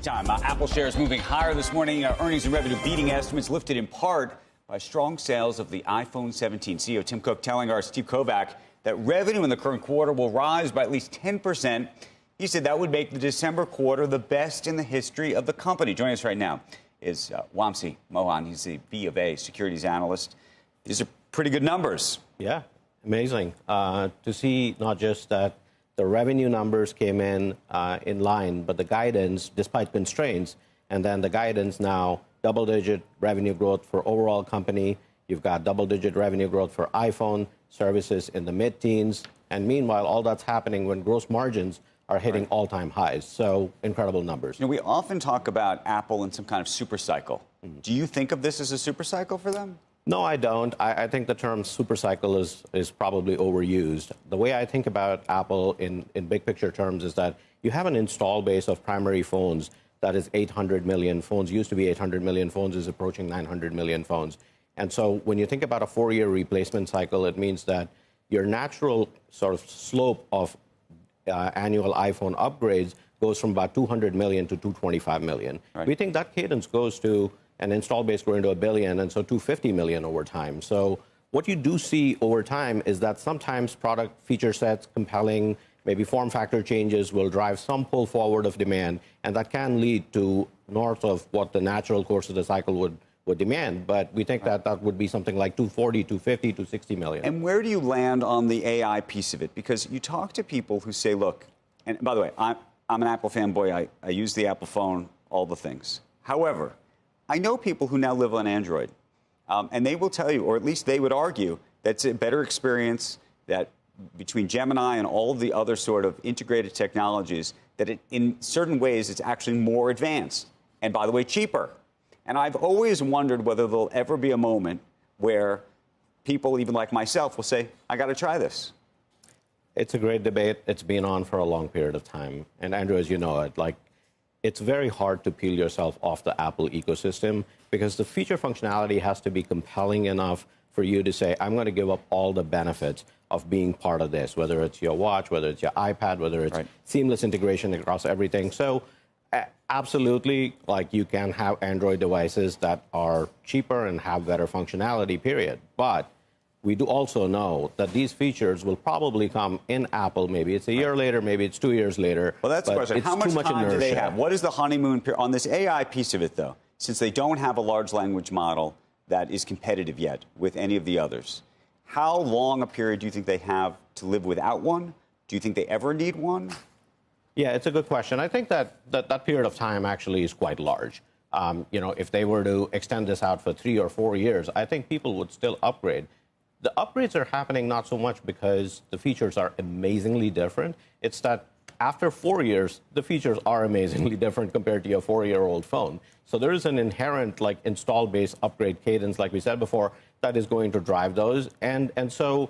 Time. Apple shares moving higher this morning. Earnings and revenue beating estimates, lifted in part by strong sales of the iPhone 17. CEO Tim Cook telling our Steve Kovac that revenue in the current quarter will rise by at least 10%. He said that would make the December quarter the best in the history of the company. Joining us right now is Wamsi Mohan. He's the BofA's Securities analyst. These are pretty good numbers. Yeah, amazing. To see not just that the revenue numbers came in line, but the guidance, despite constraints, and then the guidance now, double-digit revenue growth for overall company. You've got double-digit revenue growth for iPhone services in the mid-teens. And meanwhile, all that's happening when gross margins are hitting all-time highs. So incredible numbers. You know, we often talk about Apple in some kind of super cycle. Do you think of this as a super cycle for them? No, I don't. I think the term super cycle is probably overused. The way I think about Apple in big picture terms is that you have an install base of primary phones that is 800 million phones. Used to be 800 million phones, is approaching 900 million phones. And so when you think about a 4-year replacement cycle, it means that your natural sort of slope of annual iPhone upgrades goes from about 200 million to 225 million. Right. We think that cadence goes to an install base growing to 1 billion, and so 250 million over time. So what you do see over time is that sometimes product feature sets, compelling, maybe form factor changes will drive some pull forward of demand, and that can lead to north of what the natural course of the cycle would demand. But we think that that would be something like 240, 250, 260 million. And where do you land on the AI piece of it? Because you talk to people who say, look, and by the way, I'm an Apple fanboy. I use the Apple phone, all the things. However, I know people who now live on Android, and they will tell you, or at least they would argue, that's a better experience, that between Gemini and all of the other sort of integrated technologies, that in certain ways it's actually more advanced. And by the way, cheaper. And I've always wondered whether there'll ever be a moment where people, even like myself, will say, I got to try this. It's a great debate. It's been on for a long period of time. And Andrew, as you know, it's very hard to peel yourself off the Apple ecosystem because the feature functionality has to be compelling enough for you to say, I'm going to give up all the benefits of being part of this, whether it's your watch, whether it's your iPad, whether it's seamless integration across everything. So absolutely, you can have Android devices that are cheaper and have better functionality, period. But we do also know that these features will probably come in Apple. Maybe it's a year later, maybe it's 2 years later. Well, that's the question. How much time do they have? What is the honeymoon period? On this AI piece of it, though, since they don't have a large language model that is competitive yet with any of the others, how long a period do you think they have to live without one? Do you think they ever need one? Yeah, it's a good question. I think that period of time actually is quite large. If they were to extend this out for 3 or 4 years, I think people would still upgrade. The upgrades are happening not so much because the features are amazingly different. It's that after 4 years, the features are amazingly different compared to your 4-year-old phone. So there is an inherent install base upgrade cadence, like we said before, that is going to drive those. And so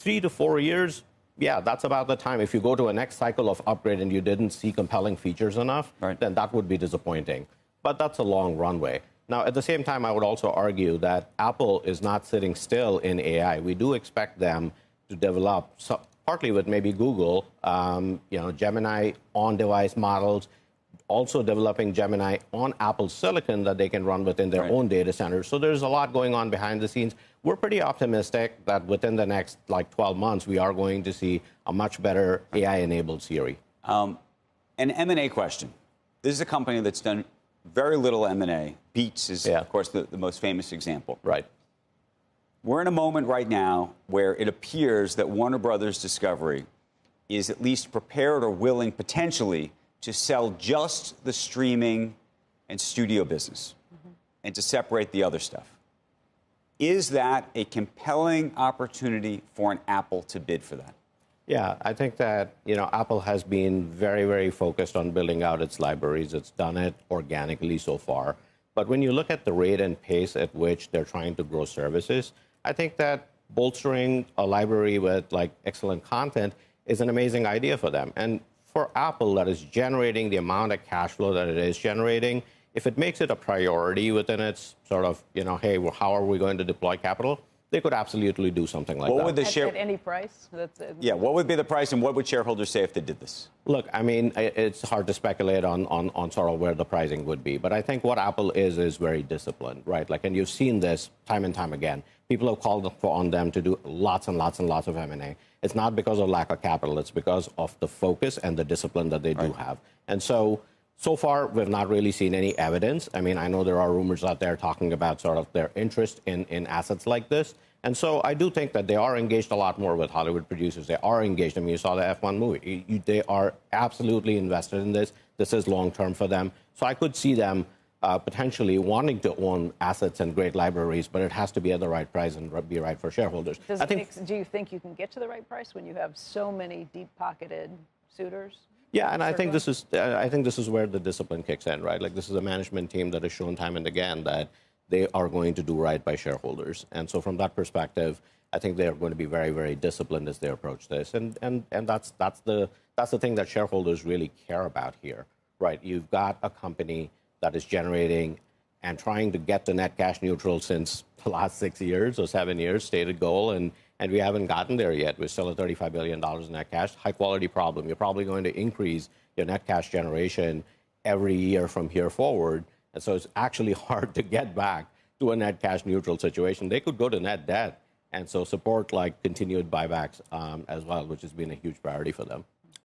3 to 4 years, yeah, that's about the time. If you go to a next cycle of upgrade and you didn't see compelling features enough, then that would be disappointing. But that's a long runway. Now, at the same time, I would also argue that Apple is not sitting still in AI. We do expect them to develop, partly with maybe Google, Gemini on-device models, also developing Gemini on Apple silicon that they can run within their own data centers. So there's a lot going on behind the scenes. We're pretty optimistic that within the next 12 months, we are going to see a much better AI-enabled Siri. An M&A question. This is a company that's done very little M&A. Beats is, of course, the most famous example. Right. We're in a moment right now where it appears that Warner Brothers Discovery is at least prepared or willing, potentially, to sell just the streaming and studio business and to separate the other stuff. Is that a compelling opportunity for an Apple to bid for that? Yeah, I think that, Apple has been very, very focused on building out its libraries. It's done it organically so far. But when you look at the rate and pace at which they're trying to grow services, I think that bolstering a library with excellent content is an amazing idea for them. And for Apple, that is generating the amount of cash flow that it is generating, if it makes it a priority within its sort of, hey, well, how are we going to deploy capital? they could absolutely do something like What that. would the share? At any price? Yeah, what would be the price, and what would shareholders say if they did this? Look, I mean, it's hard to speculate on sort of where the pricing would be, but I think what Apple is very disciplined, right? Like, and you've seen this time and time again. People have called on them to do lots and lots and lots of M&A. It's not because of lack of capital. It's because of the focus and the discipline that they do have. And so far, we've not really seen any evidence. I mean, I know there are rumors out there talking about sort of their interest in assets like this. And so I do think that they are engaged a lot more with Hollywood producers. They are engaged. I mean, you saw the F1 movie. They are absolutely invested in this. This is long-term for them. So I could see them potentially wanting to own assets and great libraries, but it has to be at the right price and be right for shareholders. Do you think you can get to the right price when you have so many deep-pocketed suitors? Yeah, and I think this is where the discipline kicks in, right? Like, this is a management team that has shown time and again that they are going to do right by shareholders. And so from that perspective, I think they're going to be very, very disciplined as they approach this. And that's the thing that shareholders really care about here, right? You've got a company that is generating and trying to get to net cash neutral since the last 6 years or 7 years, stated goal, and we haven't gotten there yet. We're still at $35 billion in net cash. High quality problem. You're probably going to increase your net cash generation every year from here forward. And so it's actually hard to get back to a net cash neutral situation. They could go to net debt, and so support like continued buybacks as well, which has been a huge priority for them.